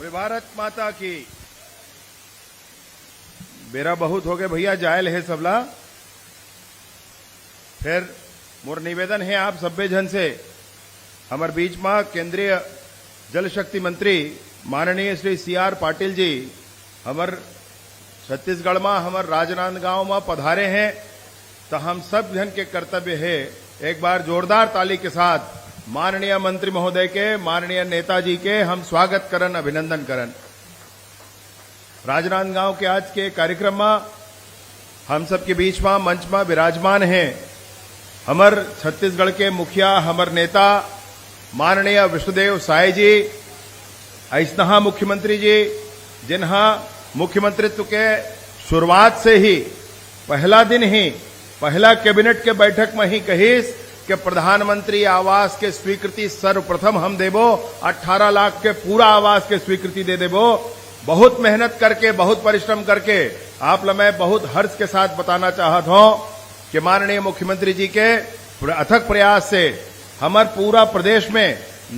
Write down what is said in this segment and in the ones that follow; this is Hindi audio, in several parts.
बोले भारत माता की। बेरा बहुत हो गए भैया, जायल है सबला। फिर मोर निवेदन है आप सभ्य जन से, हमार बीच में केंद्रीय जल शक्ति मंत्री माननीय श्री CR पाटिल जी हमार छत्तीसगढ़ में हमार राजनांदगांव में पधारे हैं, तो हम सब जन के कर्तव्य है एक बार जोरदार ताली के साथ माननीय मंत्री महोदय के, माननीय नेताजी के हम स्वागत करन, अभिनंदन करन। राजनांदगांव के आज के कार्यक्रम में हम सबके बीच में मंच में विराजमान हैं हमर छत्तीसगढ़ के मुखिया, हमर नेता माननीय विष्णुदेव साय जी, ऐसनहा मुख्यमंत्री जी जिन्हा मुख्यमंत्रित्व के शुरुआत से ही पहला दिन ही पहला कैबिनेट के बैठक में ही कहीस कि प्रधानमंत्री आवास के स्वीकृति सर्वप्रथम हम देबो, 18 लाख के पूरा आवास के स्वीकृति दे देबो। बहुत मेहनत करके, बहुत परिश्रम करके आप लोग मैं बहुत हर्ष के साथ बताना चाहता हूं कि माननीय मुख्यमंत्री जी के अथक प्रयास से हमारे पूरा प्रदेश में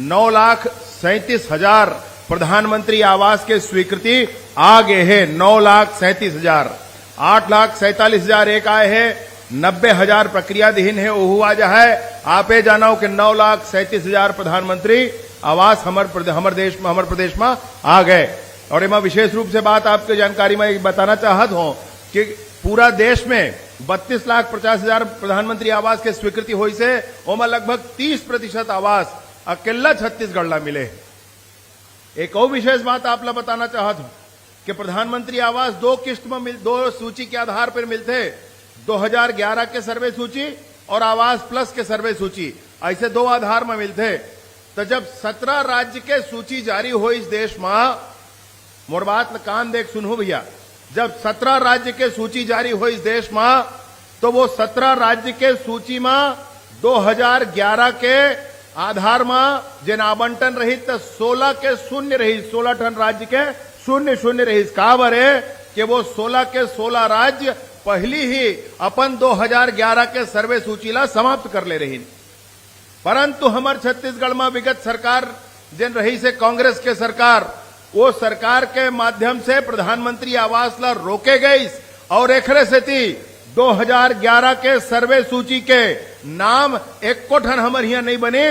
9,37,000 प्रधानमंत्री आवास के स्वीकृति आ गए हैं। 9,37,000, 8,47,000 एक आए हैं, 90,000 प्रक्रियाधीन है, ओहू आ है। आपे जानो कि 9,37,000 प्रधानमंत्री आवास हमारे प्रदेश में आ गए। और मैं विशेष रूप से बात आपके जानकारी में बताना चाहता हूं कि पूरा देश में 32,50,000 प्रधानमंत्री आवास के स्वीकृति हुई से ओमा लगभग 30% आवास अकेला छत्तीसगढ़ ला मिले। एक और विशेष बात आप ला बताना चाहता हूं कि प्रधानमंत्री आवास दो किस्त में दो सूची के आधार पर मिलते, 2011 के सर्वे सूची और आवास प्लस के सर्वे सूची, ऐसे दो आधार में मिलते। तो जब 17 राज्य के सूची जारी हो इस देश में, मोर बात कान देख सुनो भैया, जब 17 राज्य के सूची जारी हो इस देश में, तो वो 17 राज्य के सूची में 2011 के आधार में जिन आवंटन रही तो 16 के शून्य रही, 16 टन राज्य के शून्य रही। काबर है कि वो 16 के 16 राज्य पहली ही अपन 2011 के सर्वे सूची ला समाप्त कर ले रही। परंतु हमार छत्तीसगढ़ में विगत सरकार जिन रही से कांग्रेस के सरकार, वो सरकार के माध्यम से प्रधानमंत्री आवास ला रोके गई और एकरे से 2011 के सर्वे सूची के नाम एक कोठन हमारे यहाँ नहीं बने।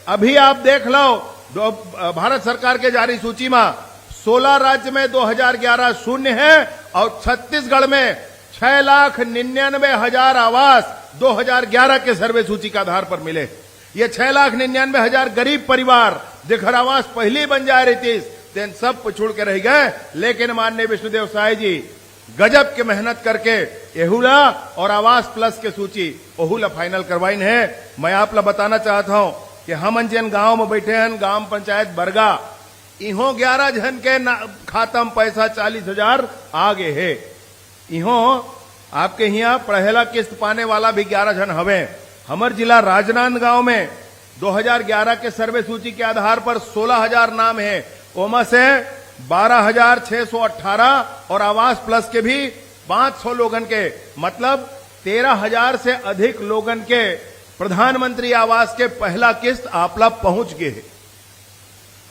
अभी आप देख लो भारत सरकार के जारी सूची में 16 राज्य में 2011 शून्य है और छत्तीसगढ़ में 6,99,000 आवास 2011 के सर्वे सूची के आधार पर मिले। ये 6,99,000 गरीब परिवार जेकर आवास पहले बन जा रही थी, तेन सब पिछुड़ के रह गए। लेकिन माननीय विष्णुदेव साय जी गजब के मेहनत करके एहुला और आवास प्लस के सूची ओहुला फाइनल करवाइन है। मैं आप ला बताना चाहता हूं कि हम जिन गांव में बैठे हैं, गांव पंचायत बरगा, इहो 11 जन के खाता में पैसा 40,000 आ गए है। इहो आपके यहाँ पहला किस्त पाने वाला भी 11 जन हवे। हमार जिला राजनांदगांव में 2011 के सर्वे सूची के आधार पर 16,000 नाम है, ओमा से 12,618 और आवास प्लस के भी 500 लोगन के, मतलब 13,000 से अधिक लोगन के प्रधानमंत्री आवास के पहला किस्त आपला पहुंच गए।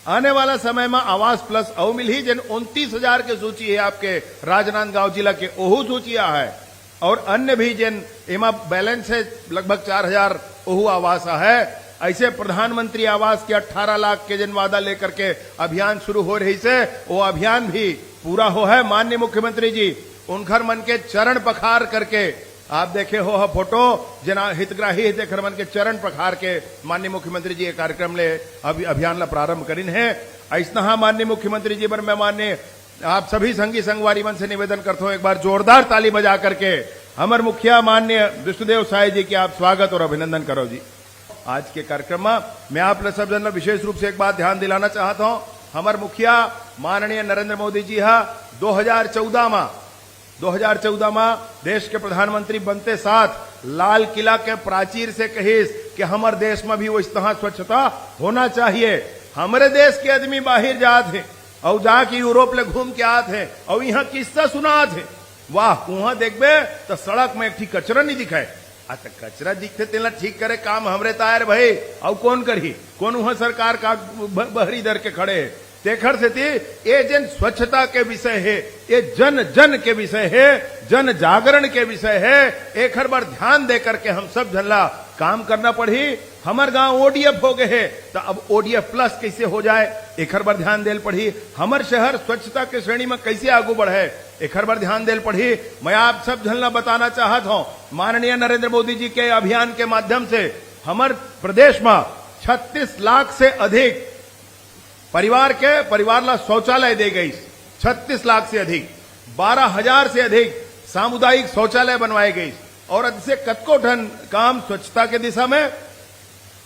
आने वाला समय में आवास प्लस और मिली जिन 29,000 की सूची है आपके राजनांदगांव जिला के, ओहू सूचिया है और अन्य भी जिन एमा बैलेंस है लगभग 4,000 ओहू आवास है। ऐसे प्रधानमंत्री आवास के 18 लाख के जिन वादा लेकर के अभियान शुरू हो रही से वो अभियान भी पूरा हो है। माननीय मुख्यमंत्री जी उनखर मन के चरण पखार करके आप देखे हो फोटो जना हितग्राही देकर मन के चरण पखार के माननीय मुख्यमंत्री जी ये कार्यक्रम ले अभियान ला प्रारंभ करिन है। ऐसा माननीय मुख्यमंत्री जी पर मैं माननीय आप सभी संगी संगवारी मन से निवेदन करता हूं, एक बार जोरदार ताली बजा करके हमारे मुखिया माननीय विष्णुदेव साय जी के आप स्वागत और अभिनंदन करो जी। आज के कार्यक्रम में मैं आप सब जन विशेष रूप से एक बात ध्यान दिलाना चाहता हूं। हमारे मुखिया माननीय नरेंद्र मोदी जी 2014 में देश के प्रधानमंत्री बनते साथ लाल किला के प्राचीर से कहिस कि हमारे देश में भी वो इस तरह स्वच्छता होना चाहिए। हमारे देश के आदमी बाहर जाते हैं और जाके यूरोप ले घूम के आते हैं और यहाँ किस्सा सुनाते हैं, वाह वहां देखबे तो सड़क में एक ठीक कचरा नहीं दिखाए। अच्छा कचरा दिखते तेला ठीक करे काम हमरे तायर भाई और कौन करी, कौन वहां सरकार का बहरी दर के खड़े। तेखर से थी ये जन स्वच्छता के विषय है, ये जन जन के विषय है, जन जागरण के विषय है। एक हर बार ध्यान दे करके हम सब झल्ला काम करना पड़ी। हमार गांव ओडीएफ हो गए है, तो अब ओडीएफ प्लस कैसे हो जाए, एक हर बार ध्यान देल पड़ी। हमार शहर स्वच्छता के श्रेणी में कैसे आगू बढ़े, एक हर बार ध्यान देल पड़ी। मैं आप सब झलना बताना चाहत हूं, माननीय नरेंद्र मोदी जी के अभियान के माध्यम से हमार प्रदेश में 36 लाख से अधिक परिवार ला शौचालय दे गई। 36 लाख से अधिक, 12,000 से अधिक सामुदायिक शौचालय बनवाए गई और इससे कतको टन काम स्वच्छता के दिशा में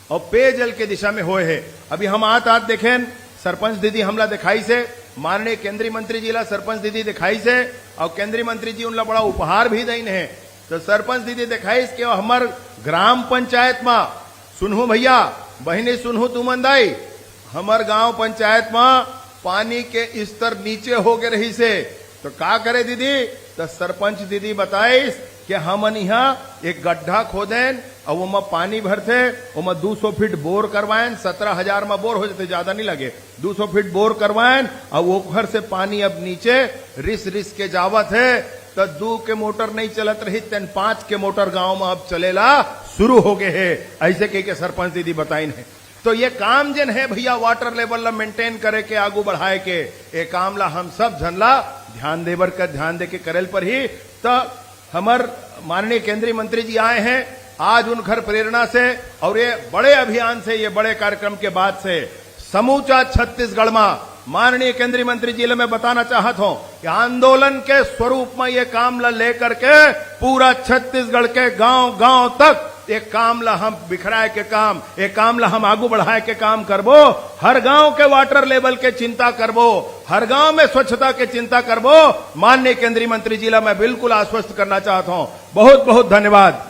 और पेयजल के दिशा में हुए हैं। अभी हम आज देखें सरपंच दीदी हमला दिखाई से, माननीय केंद्रीय मंत्री जी ला सरपंच दीदी दिखाई से और केंद्रीय मंत्री जी उनला बड़ा उपहार भी देन है। तो सरपंच दीदी दिखाई कि हमार ग्राम पंचायत में सुनहू भैया बहनी सुनहू तुमन दाई, हमार गांव पंचायत में पानी के स्तर नीचे हो गए रही से, तो का करे दीदी, तो सरपंच दीदी बताइस कि हमन यहाँ एक गड्ढा खोदेन और वो में पानी भरते, वो में 200 फीट बोर करवाएं, 17,000 में बोर हो जाते, ज्यादा नहीं लगे, 200 फीट बोर करवाएं और वो घर से पानी अब नीचे रिस के जावत है। तो 2 के मोटर नहीं चलत रही, 5 के मोटर गांव में अब चलेला शुरू हो गए है, ऐसे कह के सरपंच दीदी बताइन है। तो ये काम जन है भैया वाटर लेवल ला मेंटेन करे के, आगू बढ़ाए के, ये काम ला हम सब झनला ध्यान देवर का ध्यान दे के करेल पर ही। तो हमार माननीय केंद्रीय मंत्री जी आए हैं आज उन घर प्रेरणा से और ये बड़े अभियान से, ये बड़े कार्यक्रम के बाद से समूचा छत्तीसगढ़ में माननीय केंद्रीय मंत्री जी मैं बताना चाहता हूं कि आंदोलन के स्वरूप में ये काम ला लेकर के पूरा छत्तीसगढ़ के गांव गांव तक एक काम ला हम बिखराए के काम, एक काम ला हम आगू बढ़ाए के काम करबो। हर गांव के वाटर लेवल के चिंता करबो, हर गांव में स्वच्छता के चिंता करबो। माननीय केंद्रीय मंत्री जी ला मैं बिल्कुल आश्वस्त करना चाहता हूं। बहुत बहुत धन्यवाद।